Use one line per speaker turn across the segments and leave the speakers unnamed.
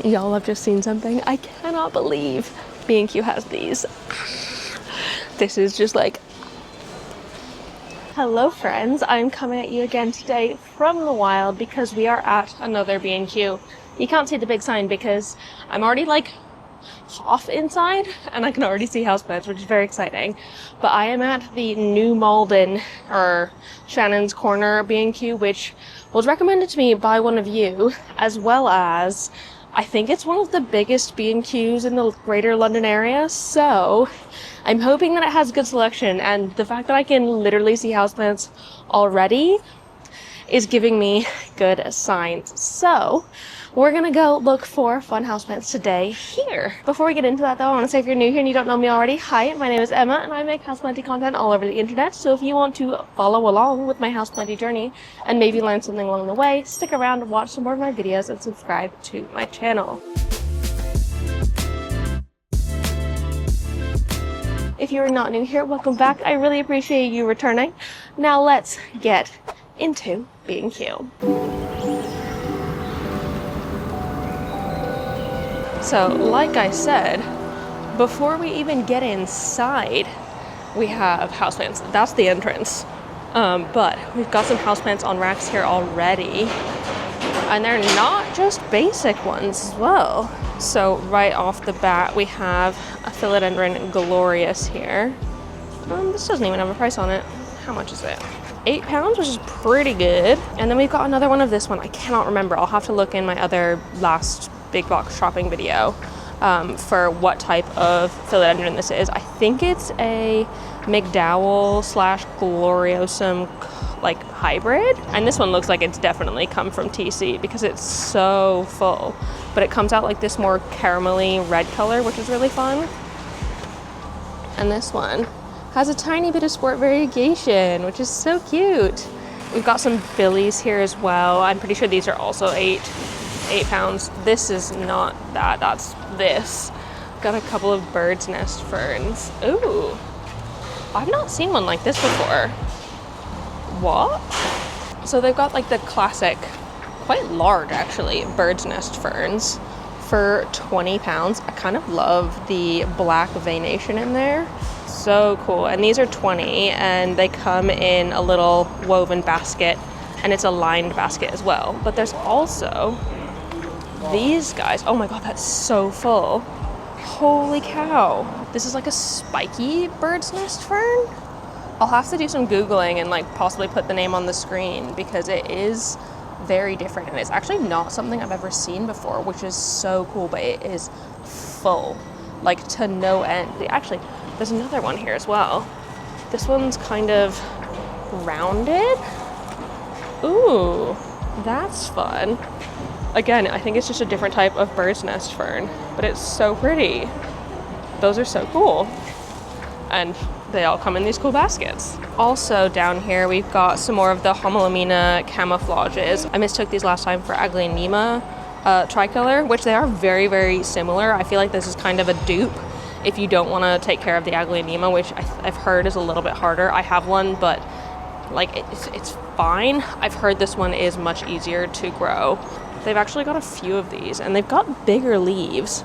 Y'all have just seen something. I cannot believe B&Q has these. This is just like... Hello friends, I'm coming at you again today from the wild because we are at another B&Q. You can't see the big sign because I'm already like half inside and I can already see houseplants, which is very exciting. But I am at the New Malden, or Shannon's Corner B&Q, which was recommended to me by one of you, as well as I think it's one of the biggest B&Qs in the greater London area, so I'm hoping that it has good selection, and the fact that I can literally see houseplants already is giving me good signs. So we're gonna go look for fun houseplants today here. Before we get into that though, I want to say if you're new here and you don't know me already, hi, my name is Emma and I make houseplanty content all over the internet. So if you want to follow along with my houseplanty journey and maybe learn something along the way, stick around, watch some more of my videos and subscribe to my channel. If you're not new here, welcome back. I really appreciate you returning. Now let's get into B&Q. So, like I said, before we even get inside, we have houseplants. That's the entrance. But we've got some houseplants on racks here already. And they're not just basic ones as well. So right off the bat, we have a philodendron glorious here. This doesn't even have a price on it. How much is it? £8, which is pretty good. And then we've got another one of this one. I cannot remember. I'll have to look in my other last big box shopping video for what type of philodendron this is. I think it's a McDowell / gloriosum like hybrid, and this one looks like it's definitely come from TC because it's so full, but it comes out like this more caramelly red color, which is really fun. And this one has a tiny bit of sport variegation, which is so cute. We've got some billies here as well. I'm pretty sure these are also £8. This is not that, that's this. Got a couple of bird's nest ferns. Ooh, I've not seen one like this before. What? So they've got like the classic, quite large actually, bird's nest ferns for £20. I kind of love the black veination in there. So cool. And these are 20 and they come in a little woven basket, and it's a lined basket as well. But there's also these guys. Oh my god, that's so full. Holy cow. This is like a spiky bird's nest fern. I'll have to do some Googling and like possibly put the name on the screen because it is very different and it's actually not something I've ever seen before, which is so cool, but it is full, like to no end. Actually, there's another one here as well. This one's kind of rounded. Ooh, that's fun. Again, I think it's just a different type of bird's nest fern, but it's so pretty. Those are so cool. And they all come in these cool baskets. Also down here, we've got some more of the Homolamina camouflages. I mistook these last time for Aglaonema tricolor, which they are very, very similar. I feel like this is kind of a dupe if you don't want to take care of the Aglaonema, which I've heard is a little bit harder. I have one, but like it's fine. I've heard this one is much easier to grow. They've actually got a few of these and they've got bigger leaves.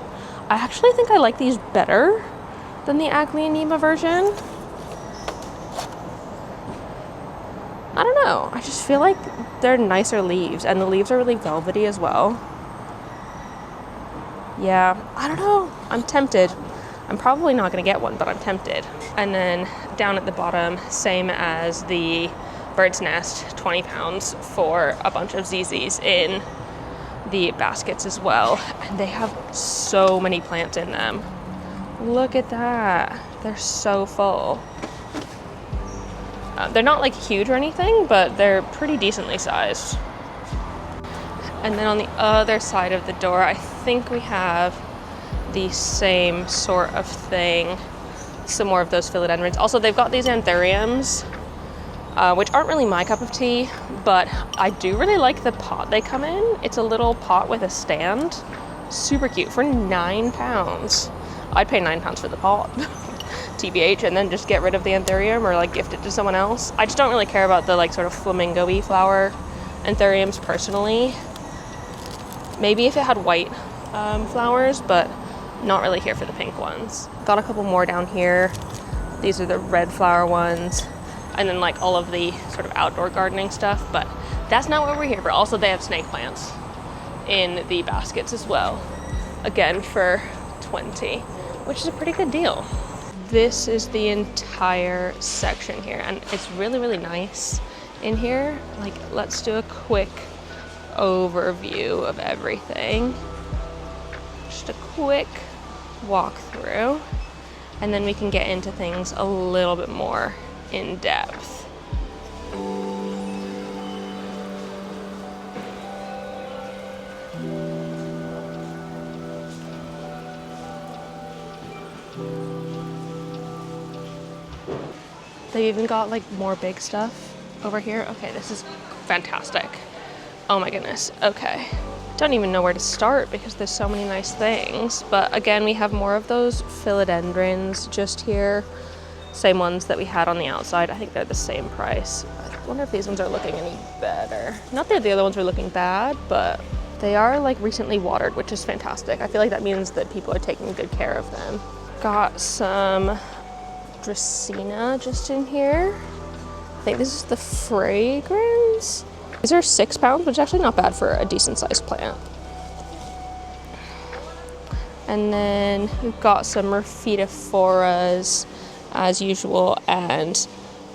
I actually think I like these better than the Aglaonema version. I don't know, I just feel like they're nicer leaves and the leaves are really velvety as well. Yeah, I don't know, I'm tempted. I'm probably not gonna get one, but I'm tempted. And then down at the bottom, same as the bird's nest, £20 for a bunch of ZZs in the baskets as well. And they have so many plants in them. Look at that, they're so full. They're not like huge or anything, but they're pretty decently sized. And then on the other side of the door, I think we have the same sort of thing. Some more of those philodendrons. Also, they've got these anthuriums, which aren't really my cup of tea, but I do really like the pot they come in. It's a little pot with a stand. Super cute for £9. I'd pay £9 for the pot. TBH, and then just get rid of the anthurium or like gift it to someone else. I just don't really care about the like sort of flamingo-y flower anthuriums personally. Maybe if it had white flowers, but not really here for the pink ones. Got a couple more down here. These are the red flower ones. And then like all of the sort of outdoor gardening stuff, but that's not what we're here for. Also, they have snake plants in the baskets as well. Again, for $20, which is a pretty good deal. This is the entire section here, and it's really, really nice in here. Like, let's do a quick overview of everything. Just a quick walkthrough, and then we can get into things a little bit more in depth. They've even got like more big stuff over here. Okay, this is fantastic. Oh my goodness. Okay. Don't even know where to start because there's so many nice things. But again, we have more of those philodendrons just here. Same ones that we had on the outside. I think they're the same price. I wonder if these ones are looking any better. Not that the other ones are looking bad, but they are like recently watered, which is fantastic. I feel like that means that people are taking good care of them. Got some Dracaena just in here. I think this is the fragrance. These are 6 pounds, which is actually not bad for a decent sized plant. And then we've got some Rhaphidophoras as usual, and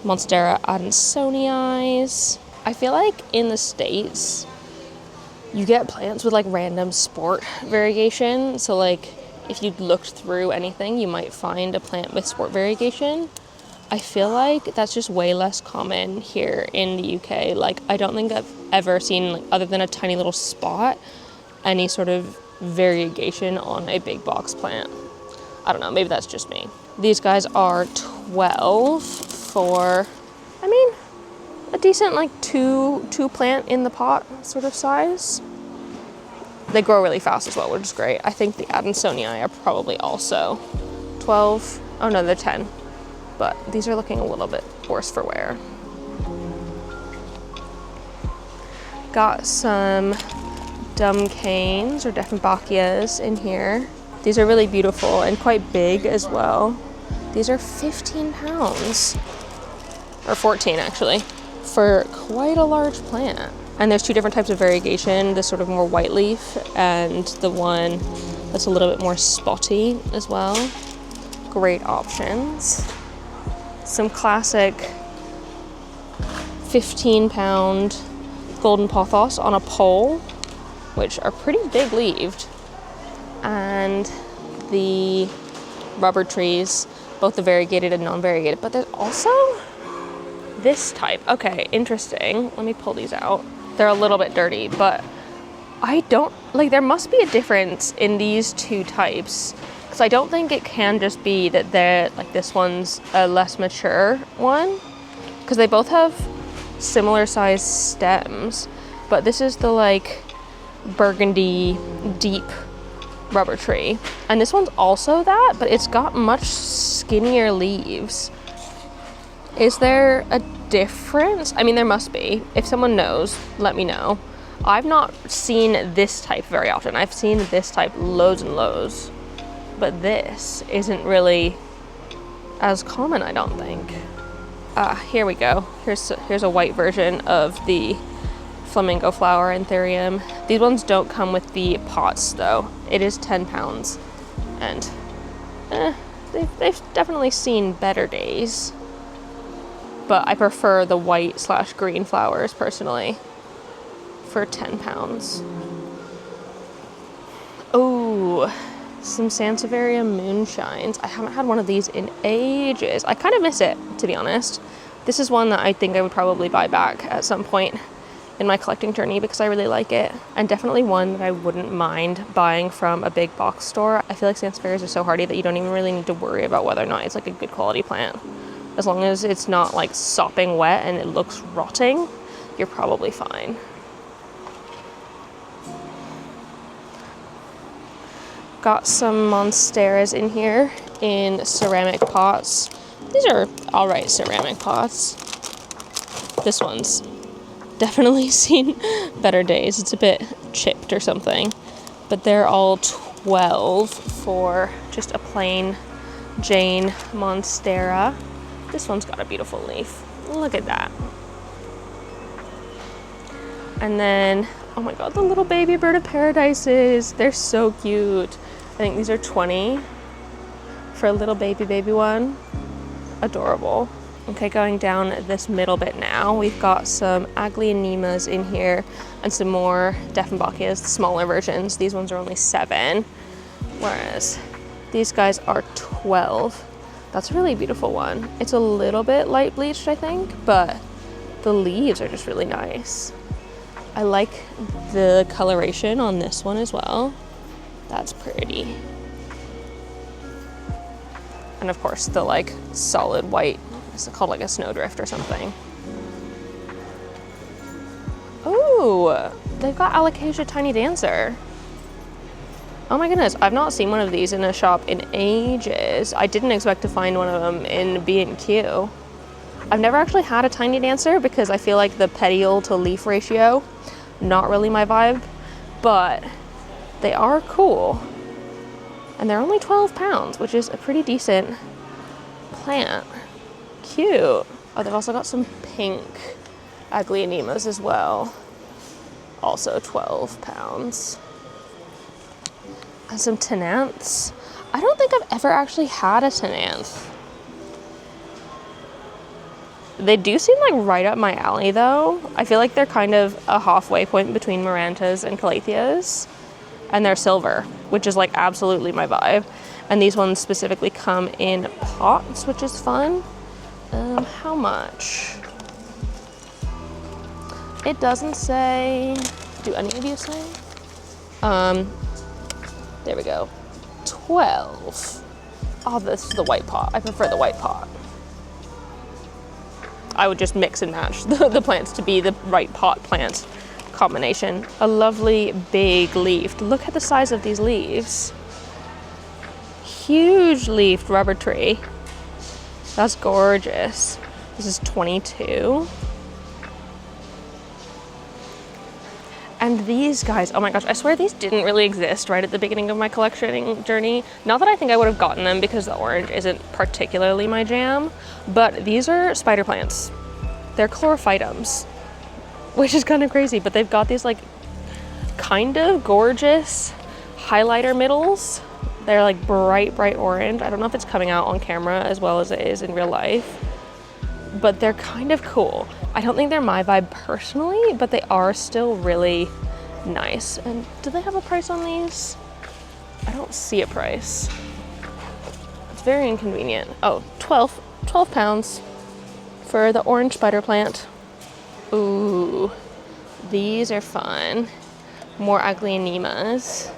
Monstera adansonii. I feel like in the States, you get plants with like random sport variegation. So like if you looked through anything, you might find a plant with sport variegation. I feel like that's just way less common here in the UK. Like, I don't think I've ever seen, like, other than a tiny little spot, any sort of variegation on a big box plant. I don't know, maybe that's just me. These guys are 12 for, I mean, a decent like two plant in the pot sort of size. They grow really fast as well, which is great. I think the adansonii are probably also 12. Oh no, they're 10. But these are looking a little bit worse for wear. Got some dumb canes or Dieffenbachias in here. These are really beautiful and quite big as well. These are 15 pounds, or 14 actually, for quite a large plant. And there's 2 different types of variegation, this sort of more white leaf and the one that's a little bit more spotty as well. Great options. Some classic 15-pound golden pothos on a pole, which are pretty big leaved. And the rubber trees, both the variegated and non-variegated. But there's also this type. Okay, interesting. Let me pull these out. They're a little bit dirty, but I don't, like, there must be a difference in these 2 types. Because I don't think it can just be that they're, like, this one's a less mature one. Because they both have similar sized stems. But this is the, like, burgundy deep rubber tree. And this one's also that, but it's got much skinnier leaves. Is there a difference? I mean, there must be. If someone knows, let me know. I've not seen this type very often. I've seen this type loads and loads. But this isn't really as common, I don't think. Here we go. Here's a white version of the flamingo flower anthurium. These ones don't come with the pots though. It is 10 pounds. And they've definitely seen better days. But I prefer the white/green flowers personally for 10 pounds. Oh, some Sansevieria moonshines. I haven't had one of these in ages. I kind of miss it, to be honest. This is one that I think I would probably buy back at some point in my collecting journey because I really like it. And definitely one that I wouldn't mind buying from a big box store. I feel like Sansevierias are so hardy that you don't even really need to worry about whether or not it's like a good quality plant. As long as it's not like sopping wet and it looks rotting, you're probably fine. Got some monsteras in here in ceramic pots. These are all right ceramic pots. This one's definitely seen better days. It's a bit chipped or something, but they're all 12 for just a plain Jane Monstera. This one's got a beautiful leaf. Look at that. And then, oh my God, the little baby bird of paradises. They're so cute. I think these are 20 for a little baby one. Adorable. Okay, going down this middle bit now, we've got some Aglaonemas in here and some more Dieffenbachias, the smaller versions. These ones are only 7, whereas these guys are 12. That's a really beautiful one. It's a little bit light bleached, I think, but the leaves are just really nice. I like the coloration on this one as well. That's pretty. And of course, the like solid white, it's called like a snowdrift or something. Oh, they've got Alocasia Tiny Dancer. Oh my goodness, I've not seen one of these in a shop in ages. I didn't expect to find one of them in B&Q. I've never actually had a Tiny Dancer because I feel like the petiole to leaf ratio, not really my vibe, but they are cool. And they're only 12 pounds, which is a pretty decent plant. Cute. Oh, they've also got some pink Aglaonemas as well. Also 12 pounds. And some Tenanths. I don't think I've ever actually had a Tenanth. They do seem like right up my alley though. I feel like they're kind of a halfway point between Marantas and Calatheas. And they're silver, which is like absolutely my vibe. And these ones specifically come in pots, which is fun. How much? It doesn't say. Do any of you say? There we go. 12. Oh, this is the white pot. I prefer the white pot. I would just mix and match the plants to be the right pot plant combination. A lovely big leafed. Look at the size of these leaves. Huge leafed rubber tree. That's gorgeous. This is 22. And these guys, oh my gosh, I swear these didn't really exist right at the beginning of my collectioning journey. Not that I think I would have gotten them because the orange isn't particularly my jam, but these are spider plants. They're chlorophytums, which is kind of crazy, but they've got these like kind of gorgeous highlighter middles. They're like bright orange. I don't know if it's coming out on camera as well as it is in real life, but they're kind of cool. I don't think they're my vibe personally, but they are still really nice. And do they have a price on these? I don't see a price. It's very inconvenient. Oh, 12 pounds for the orange spider plant. Ooh, these are fun. More Aglaonemas.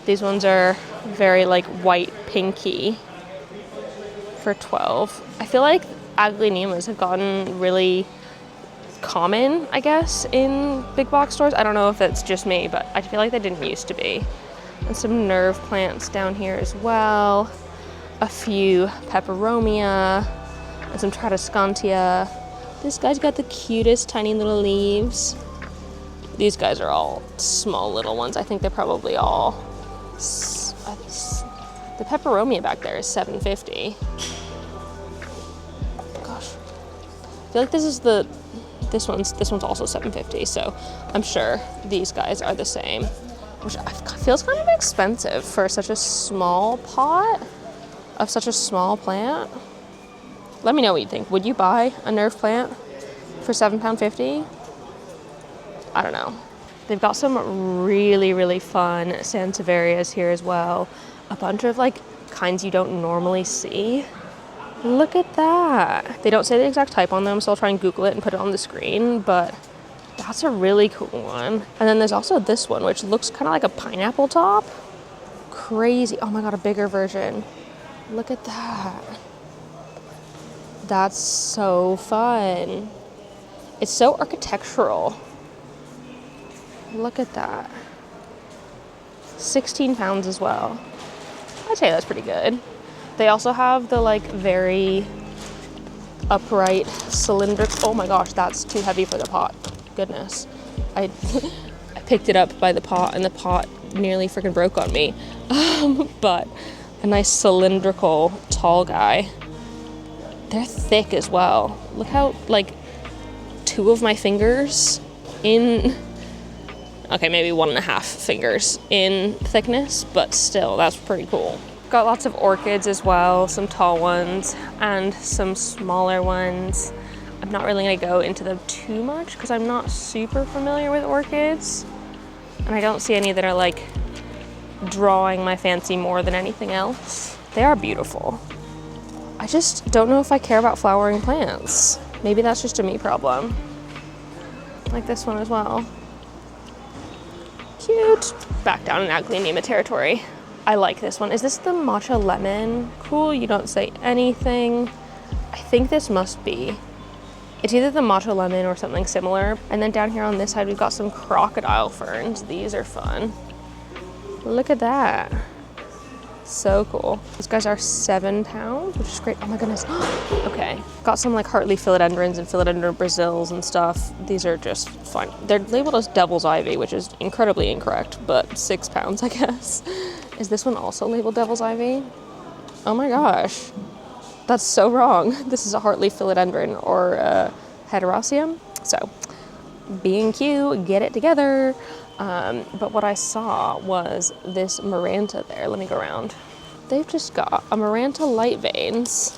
These ones are very like white pinky for 12. I feel like Aglaonemas have gotten really common, I guess, in big box stores. I don't know if it's just me, but I feel like they didn't used to be. And some nerve plants down here as well. A few peperomia and some tradescantia. This guy's got the cutest tiny little leaves. These guys are all small little ones. I think they're probably all, the peperomia back there is $7.50. Gosh, I feel like this one's also $7.50, so I'm sure these guys are the same, which feels kind of expensive for such a small pot of such a small plant. Let me know what you think. Would you buy a nerve plant for £7.50? I don't know. They've got some really fun Sansevierias here as well. A bunch of like kinds you don't normally see. Look at that. They don't say the exact type on them, so I'll try and Google it and put it on the screen, but that's a really cool one. And then there's also this one, which looks kind of like a pineapple top. Crazy. Oh my God, a bigger version. Look at that. That's so fun. It's so architectural. Look at that. 16 pounds as well. I'd say that's pretty good. They also have the like very upright cylindric. Oh my gosh, that's too heavy for the pot. Goodness. I picked it up by the pot and the pot nearly freaking broke on me. But a nice cylindrical tall guy. They're thick as well. Look how, like, 2 of my fingers in, okay, maybe 1.5 fingers in thickness, but still, that's pretty cool. Got lots of orchids as well, some tall ones and some smaller ones. I'm not really gonna go into them too much because I'm not super familiar with orchids, and I don't see any that are like drawing my fancy more than anything else. They are beautiful. I just don't know if I care about flowering plants. Maybe that's just a me problem. Like this one as well. Cute. Back down in Aglaonema territory. I like this one. Is this the matcha lemon? Cool, you don't say anything. I think this must be. It's either the matcha lemon or something similar. And then down here on this side, we've got some crocodile ferns. These are fun. Look at that. So cool. These guys are £7, which is great. Oh my goodness. Okay. Got some like heartleaf philodendrons and philodendron Brazils and stuff. These are just fun. They're labeled as devil's ivy, which is incredibly incorrect, but £6, I guess. Is this one also labeled devil's ivy? Oh my gosh. That's so wrong. This is a heartleaf philodendron or heteroseum. So B&Q, get it together. But what I saw was this Maranta there. Let me go around. They've just got a Maranta light veins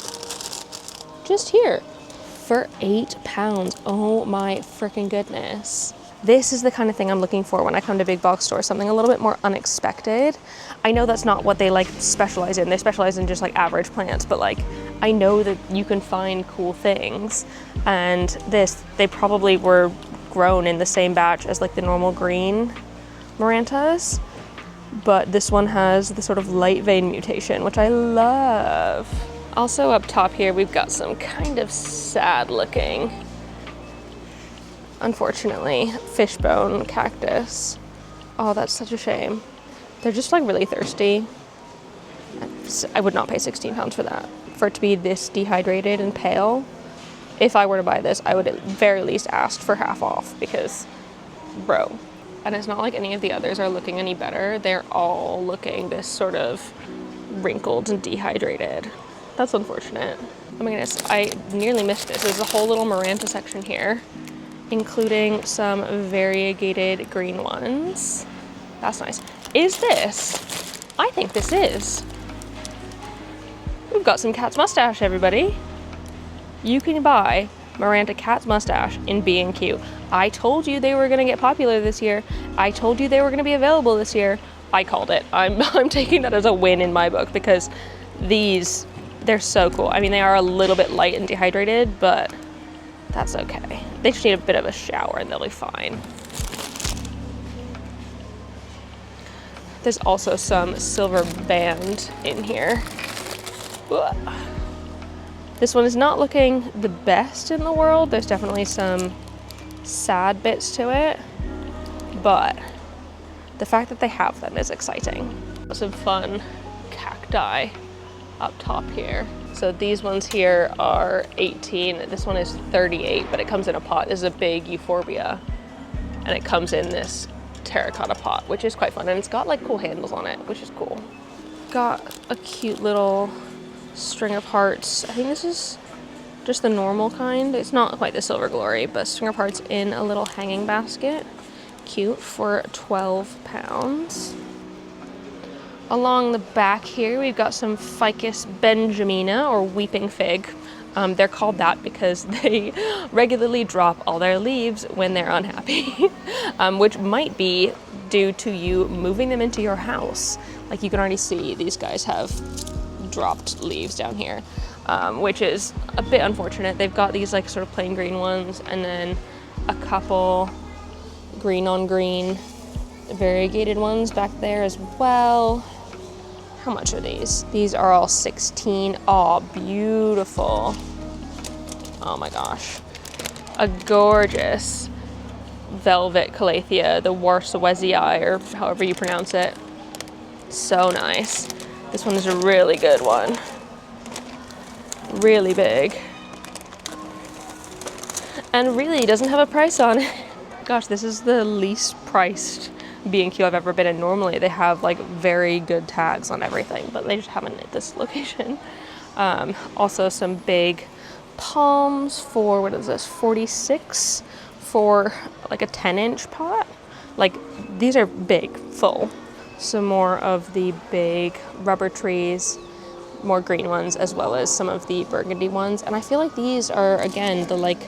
just here for £8. Oh my freaking goodness. This is the kind of thing I'm looking for when I come to big box stores, something a little bit more unexpected. I know that's not what they like specialize in. They specialize in just like average plants, but like I know that you can find cool things. And this, they probably were grown in the same batch as like the normal green Marantas, but this one has the sort of light vein mutation, which I love. Also up top here, we've got some kind of sad looking, unfortunately, fishbone cactus. Oh, that's such a shame. They're just like really thirsty. I would not pay £16 for that. For it to be this dehydrated and pale, if I were to buy this, I would at very least ask for half off because, bro. And it's not like any of the others are looking any better. They're all looking this sort of wrinkled and dehydrated. That's unfortunate. Oh my goodness, I nearly missed this. There's a whole little Maranta section here, including some variegated green ones. That's nice. Is this? I think this is. We've got some cat's mustache, everybody. You can buy Maranta cat's mustache in B&Q. I told you they were gonna get popular this year. I told you they were gonna be available this year. I called it. I'm taking that as a win in my book because these, they're so cool. I mean, they are a little bit light and dehydrated, but that's okay. They just need a bit of a shower and they'll be fine. There's also some silver band in here. Ugh. This one is not looking the best in the world. There's definitely some sad bits to it, but the fact that they have them is exciting. Some fun cacti up top here. So these ones here are 18. This one is 38, but it comes in a pot. This is a big euphorbia, and it comes in this terracotta pot, which is quite fun, and it's got like cool handles on it, which is cool. Got a cute little string of hearts. I think this is just the normal kind. It's not quite the silver glory, but string of hearts in a little hanging basket. Cute, for £12. Along the back here, we've got some Ficus benjamina, or weeping fig. They're called that because they regularly drop all their leaves when they're unhappy, which might be due to you moving them into your house. Like you can already see these guys have dropped leaves down here, which is a bit unfortunate. They've got these like sort of plain green ones and then a couple green on green variegated ones back there as well. How much are these? These are all 16. Oh, beautiful. Oh my gosh. A gorgeous velvet calathea, the Warsawesii, or however you pronounce it. So nice. This one is a really good one. Really big. And really doesn't have a price on it. Gosh, this is the least priced B&Q I've ever been in. Normally they have like very good tags on everything, but they just haven't at this location. Also some big palms for, what is this, 46 for like a 10-inch pot. Like, these are big, full. Some more of the big rubber trees, more green ones, as well as some of the burgundy ones. And I feel like these are, again, the like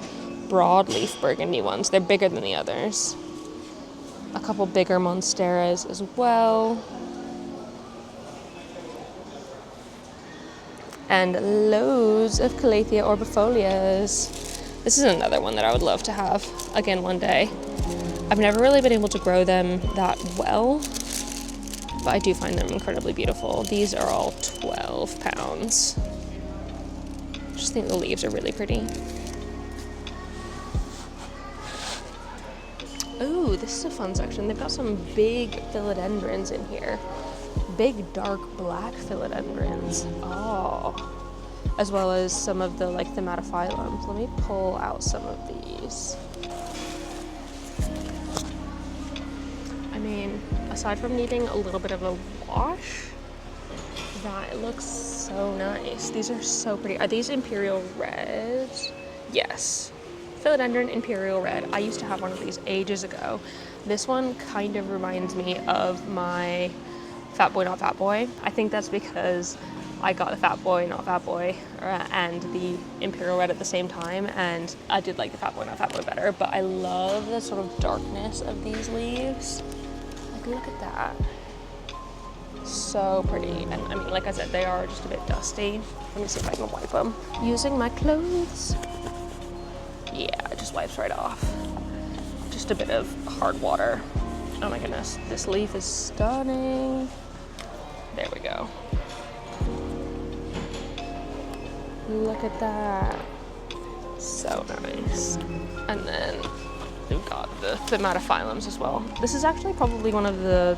broadleaf burgundy ones. They're bigger than the others. A couple bigger monsteras as well. And loads of Calathea orbifolias. This is another one that I would love to have again one day. I've never really been able to grow them that well, but I do find them incredibly beautiful. These are all 12 pounds. I just think the leaves are really pretty. Ooh, this is a fun section. They've got some big philodendrons in here. Big dark black philodendrons. Oh. As well as some of the like thematophyllums. Let me pull out some of these. I mean, aside from needing a little bit of a wash, that looks so nice. These are so pretty. Are these imperial reds? Yes. Philodendron imperial red. I used to have one of these ages ago. This one kind of reminds me of my Fat Boy Not Fat Boy. I think that's because I got the Fat Boy Not Fat Boy and the imperial red at the same time, and I did like the Fat Boy Not Fat Boy better, but I love the sort of darkness of these leaves. Like, look at that. So pretty. And I mean, like I said, they are just a bit dusty. Let me see if I can wipe them using my clothes. Yeah, it just wipes right off. Just a bit of hard water. Oh my goodness, this leaf is stunning. There we go. Look at that. So nice. And then we've got the thematophyllums as well. This is actually probably one of the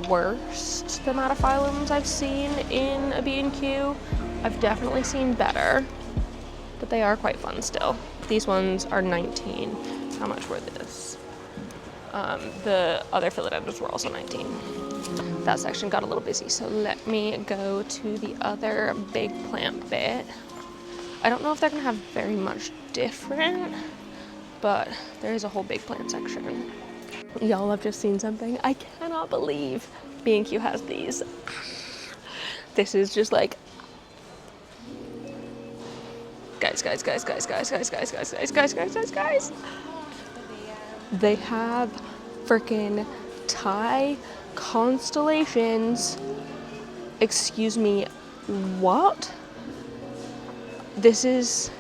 worst thematophyllums I've seen in a B&Q. I've definitely seen better, but they are quite fun still. These ones are 19. How much were this? The other philodendrons were also 19. That section got a little busy, so let me go to the other big plant bit. I don't know if they're gonna have very much different, but there is a whole big plant section. Y'all, I've just seen something. I cannot believe B&Q has these. This is just like, guys. They have freaking Thai Constellations. Excuse me, what? This is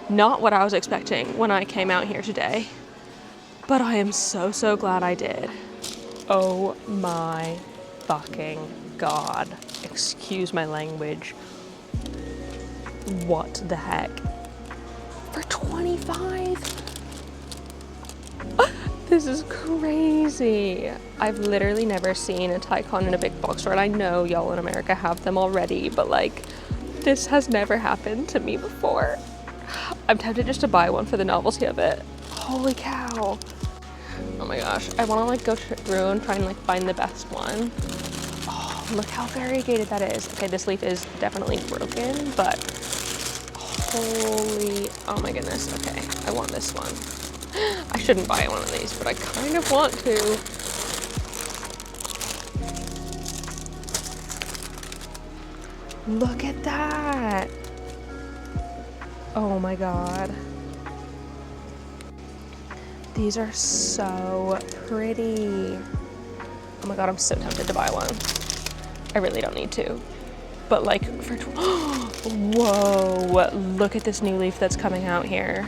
not what I was expecting when I came out here today, but I am so glad I did. Oh my fucking God. Excuse my language. What the heck? For 25? This is crazy. I've literally never seen a Thai Con in a big box store, and I know y'all in America have them already, but like, this has never happened to me before. I'm tempted just to buy one for the novelty of it. Holy cow. Oh my gosh, I wanna like go through and try and like find the best one. Oh, look how variegated that is. Okay, this leaf is definitely broken, but holy, oh my goodness. Okay, I want this one. I shouldn't buy one of these, but I kind of want to. Look at that. Oh my God. These are so pretty. Oh my God, I'm so tempted to buy one. I really don't need to. But like, for whoa, look at this new leaf that's coming out here.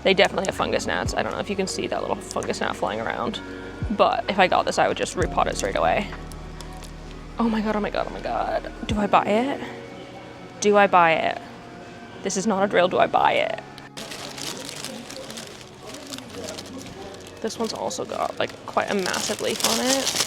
They definitely have fungus gnats. I don't know if you can see that little fungus gnat flying around, but if I got this, I would just repot it straight away. Oh my God, oh my God, oh my God. Do I buy it? Do I buy it? This is not a drill, do I buy it? This one's also got like quite a massive leaf on it.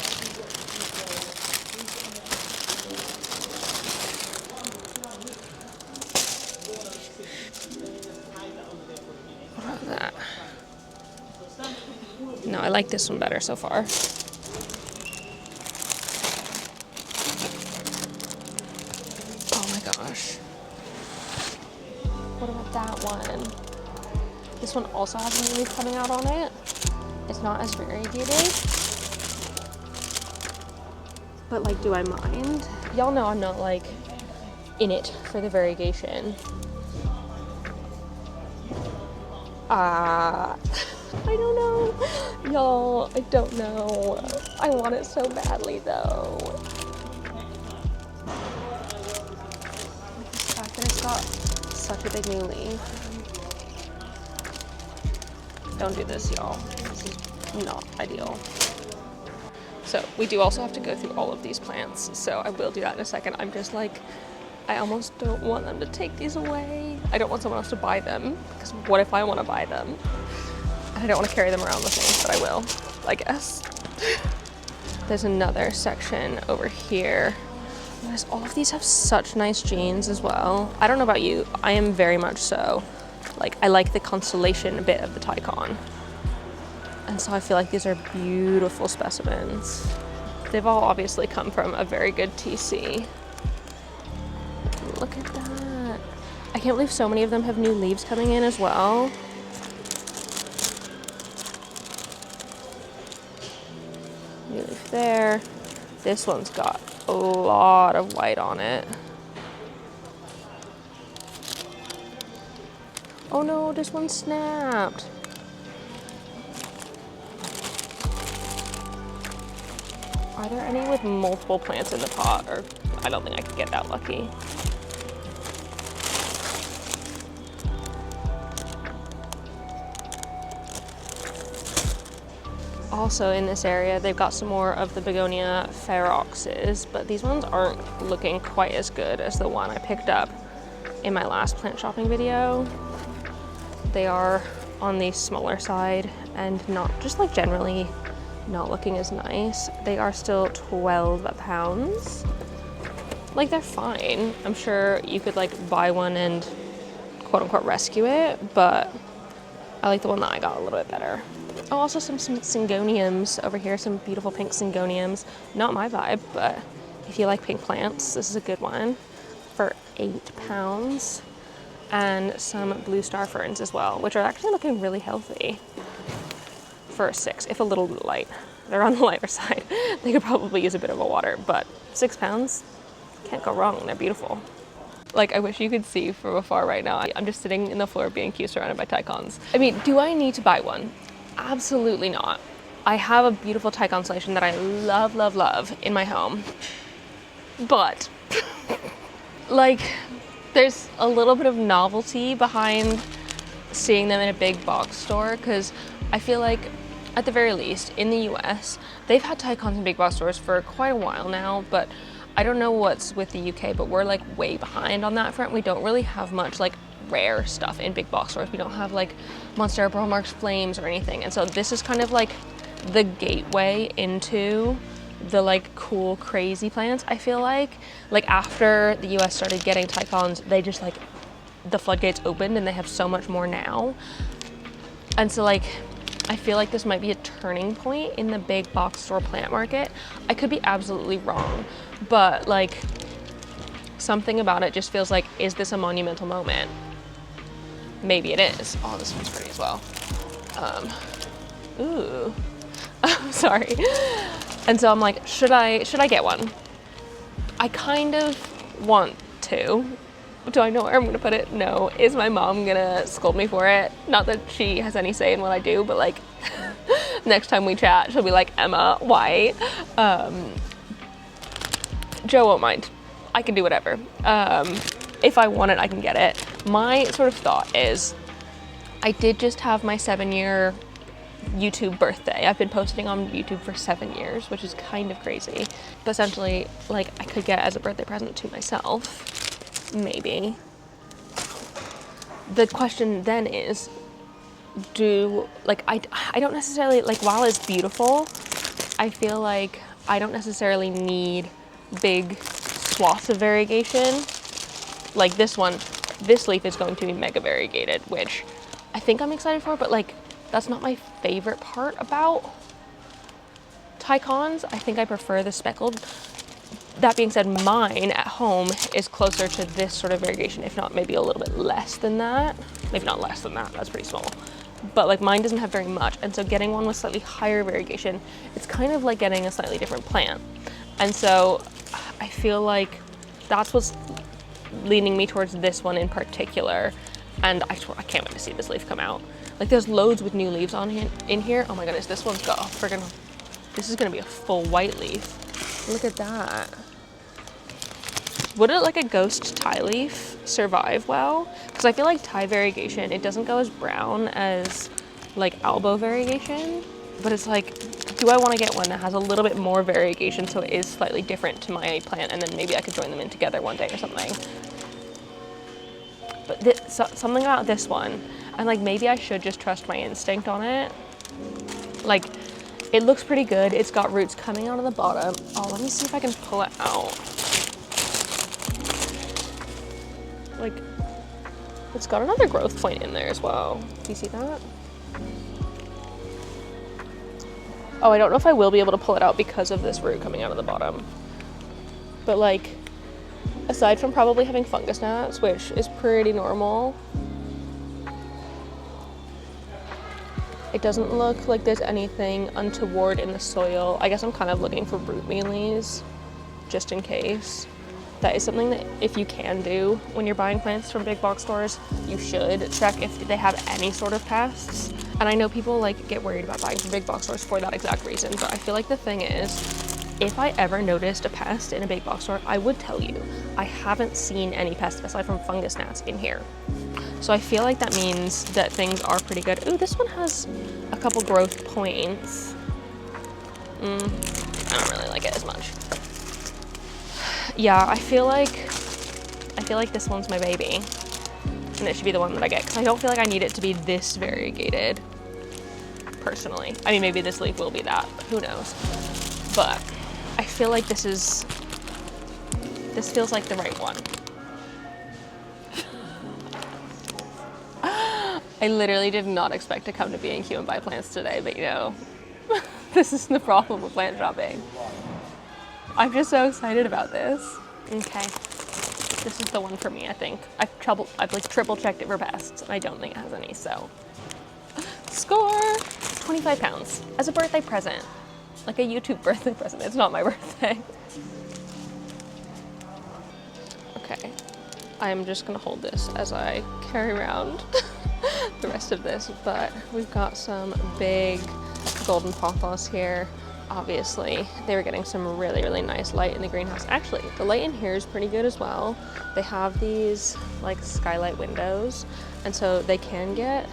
know, I like this one better so far. Oh my gosh. What about that one? This one also has new leaf coming out on it. It's not as variegated. But like, do I mind? Y'all know I'm not like in it for the variegation. I don't know. Y'all, I don't know. I want it so badly though. The fact that it's got such a big new leaf. Don't do this, y'all. This is not ideal. So we do also have to go through all of these plants. So I will do that in a second. I'm just like, I almost don't want them to take these away. I don't want someone else to buy them, because what if I want to buy them? And I don't want to carry them around with me, but I will, I guess. There's another section over here. Notice all of these have such nice genes as well. I don't know about you, I am very much so. Like, I like the Constellation bit of the Thai Con. And so I feel like these are beautiful specimens. They've all obviously come from a very good TC. Look at that. I can't believe so many of them have new leaves coming in as well. New leaf there. This one's got a lot of white on it. Oh no, this one snapped. Are there any with multiple plants in the pot? Or I don't think I could get that lucky. Also in this area, they've got some more of the Begonia feroxes, but these ones aren't looking quite as good as the one I picked up in my last plant shopping video. They are on the smaller side and not just like generally not looking as nice. They are still 12 pounds. Like, they're fine. I'm sure you could like buy one and quote unquote rescue it, but I like the one that I got a little bit better. Oh, also some syngoniums over here, some beautiful pink syngoniums. Not my vibe, but if you like pink plants, this is a good one for 8 pounds. And some blue star ferns as well, which are actually looking really healthy for a 6, if a little light. They're on the lighter side. They could probably use a bit of a water, but 6 pounds, can't go wrong. They're beautiful. Like, I wish you could see from afar right now. I'm just sitting in the floor of B&Q surrounded by Thai Cons. I mean, do I need to buy one? Absolutely not. I have a beautiful Thai Constellation that I love, love, love in my home. But, like, there's a little bit of novelty behind seeing them in a big box store, because I feel like, at the very least, in the US, they've had Thai Cons in big box stores for quite a while now, but I don't know what's with the UK, but we're like way behind on that front. We don't really have much like rare stuff in big box stores. We don't have like Monstera Bromarx Flames or anything. And so this is kind of like the gateway into the like cool, crazy plants, I feel like. Like after the US started getting Thai Cons, they just like, the floodgates opened and they have so much more now. And so like, I feel like this might be a turning point in the big box store plant market. I could be absolutely wrong, but like something about it just feels like, is this a monumental moment? Maybe it is. Oh, this one's pretty as well. Ooh, I'm sorry. And so I'm like, should I get one? I kind of want to. Do I know where I'm gonna put it? No. Is my mom gonna scold me for it? Not that she has any say in what I do, but like next time we chat, she'll be like, Emma, why? Joe won't mind. I can do whatever. If I want it, I can get it. My sort of thought is, I did just have my 7-year YouTube birthday. I've been posting on YouTube for 7 years, which is kind of crazy. But essentially, like, I could get it as a birthday present to myself. Maybe. The question then is, I don't necessarily, like, while it's beautiful, I feel like I don't necessarily need big swaths of variegation. Like this one, this leaf is going to be mega variegated, which I think I'm excited for, but like, That's not my favorite part about Thai Cons. I think I prefer the speckled. That being said, mine at home is closer to this sort of variegation, if not maybe a little bit less than that. Maybe not less than that, that's pretty small. But like mine doesn't have very much, and so getting one with slightly higher variegation, it's kind of like getting a slightly different plant. And so I feel like that's what's leaning me towards this one in particular. And I can't wait to see this leaf come out. Like there's loads with new leaves on in here. Oh my goodness, this one's got a friggin', this is gonna be a full white leaf. Look at that. Would it like a ghost Thai leaf survive well? Because I feel like Thai variegation, it doesn't go as brown as like elbow variegation, but it's like, do I want to get one that has a little bit more variegation so it is slightly different to my plant, and then maybe I could join them in together one day or something. But something about this one, and like maybe I should just trust my instinct on it. Like it looks pretty good. It's got roots coming out of the bottom. Oh, let me see if I can pull it out. Like, it's got another growth point in there as well. Do you see that? Oh, I don't know if I will be able to pull it out because of this root coming out of the bottom. But like, aside from probably having fungus gnats, which is pretty normal, it doesn't look like there's anything untoward in the soil. I guess I'm kind of looking for root mealies, just in case. That is something that if you can do when you're buying plants from big box stores, you should check if they have any sort of pests. And I know people like get worried about buying from big box stores for that exact reason, but I feel like the thing is, if I ever noticed a pest in a big box store, I would tell you. I haven't seen any pests aside from fungus gnats in here. So I feel like that means that things are pretty good. Ooh, this one has a couple growth points. I don't really like it as much. Yeah, I feel like this one's my baby, and it should be the one that I get, because I don't feel like I need it to be this variegated, personally. I mean, maybe this leaf will be that, but who knows. But I feel like this feels like the right one. I literally did not expect to come to B&Q and buy plants today, but you know, this is the problem with plant shopping. I'm just so excited about this. Okay, this is the one for me, I think. I've like triple checked it for pests, and I don't think it has any, so. Score! 25 pounds as a birthday present. Like a YouTube birthday present. It's not my birthday. Okay, I'm just gonna hold this as I carry around the rest of this, but we've got some big golden pothos here. Obviously, they were getting some really, really nice light in the greenhouse. Actually, the light in here is pretty good as well. They have these like skylight windows, and so they can get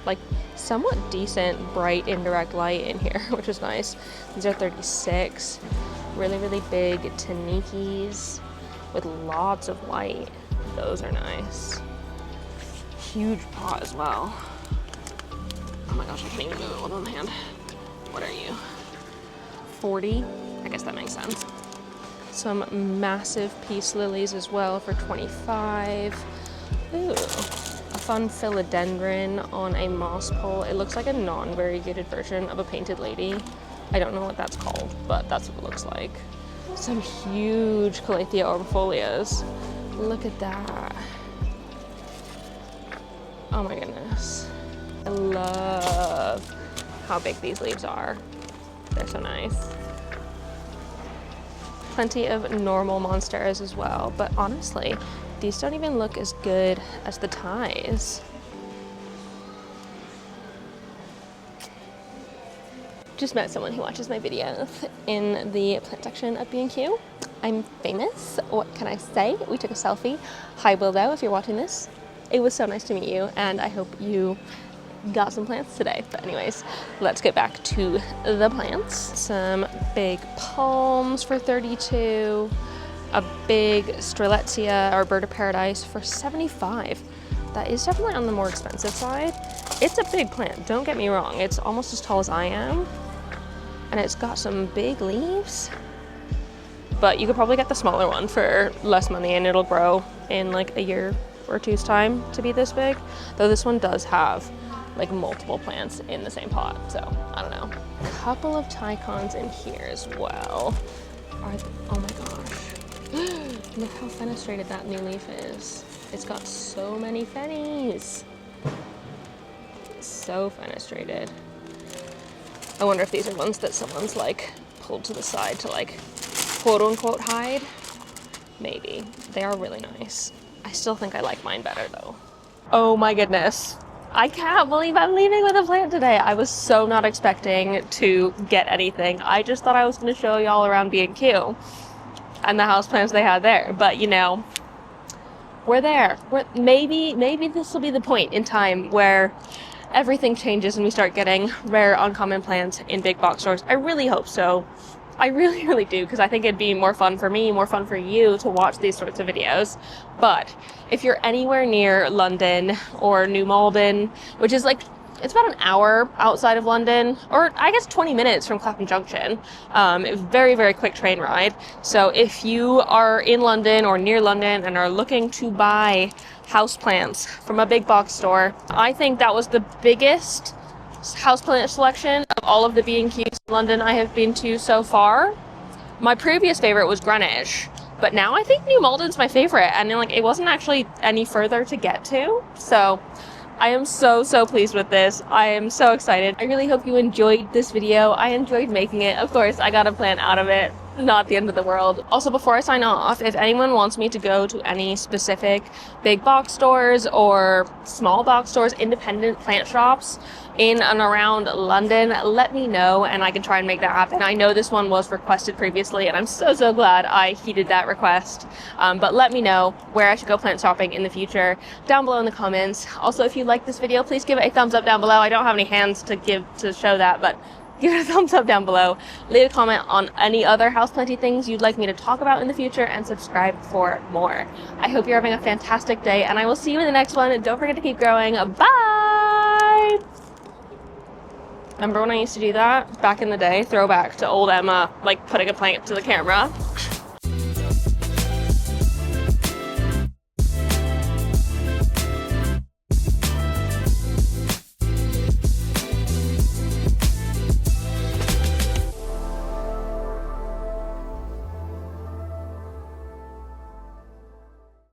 like somewhat decent bright indirect light in here, which is nice. These are 36, really, really big tanikis with lots of light. Those are nice. Huge pot as well. Oh my gosh, I can't even move it with one hand. What are you? 40, I guess that makes sense. Some massive peace lilies as well for 25. Ooh, a fun philodendron on a moss pole. It looks like a non-variegated version of a painted lady. I don't know what that's called, but that's what it looks like. Some huge Calathea orbifolias. Look at that. Oh my goodness. I love how big these leaves are. They're so nice. Plenty of normal monsteras as well, but honestly, these don't even look as good as the Thais. Just met someone who watches my videos in the plant section of B&Q. I'm famous, what can I say? We took a selfie. Hi Willow, if you're watching this. It was so nice to meet you, and I hope you got some plants today. But anyways, let's get back to the plants. Some big palms for 32, a big Strelitzia or bird of paradise for 75. That is definitely on the more expensive side. It's a big plant, don't get me wrong. It's almost as tall as I am, and it's got some big leaves. But you could probably get the smaller one for less money, and it'll grow in like a year or two's time to be this big. Though this one does have like multiple plants in the same pot. So I don't know. A couple of Thai Cons in here as well. Oh my gosh. Look how fenestrated that new leaf is. It's got so many fennies. So fenestrated. I wonder if these are ones that someone's like pulled to the side to like quote unquote hide. Maybe. They are really nice. I still think I like mine better though. Oh my goodness. I can't believe I'm leaving with a plant today. I was so not expecting to get anything. I just thought I was going to show y'all around B&Q and the houseplants they had there. But you know, we're there. Maybe this will be the point in time where everything changes and we start getting rare, uncommon plants in big box stores. I really hope so. I really, really do, because I think it'd be more fun for me, more fun for you to watch these sorts of videos. But if you're anywhere near London or New Malden, which is like, it's about an hour outside of London, or I guess 20 minutes from Clapham Junction. Very, very quick train ride. So if you are in London or near London and are looking to buy houseplants from a big box store, I think that was the biggest houseplant selection of all of the B&Qs in London I have been to so far. My previous favorite was Greenwich, but now I think New Malden's my favorite, and like it wasn't actually any further to get to. So I am so pleased with this. I am so excited. I really hope you enjoyed this video. I enjoyed making it. Of course, I got a plant out of it. Not the end of the world. Also, before I sign off, if anyone wants me to go to any specific big box stores or small box stores, independent plant shops in and around London, let me know and I can try and make that happen. I know this one was requested previously and I'm so glad I heeded that request. But let me know where I should go plant shopping in the future down below in the comments. Also, if you like this video, please give it a thumbs up down below. I don't have any hands to give to show that, but give it a thumbs up down below. Leave a comment on any other houseplanty things you'd like me to talk about in the future, and subscribe for more. I hope you're having a fantastic day, and I will see you in the next one. Don't forget to keep growing. Bye! Remember when I used to do that back in the day? Throwback to old Emma, like putting a plant to the camera.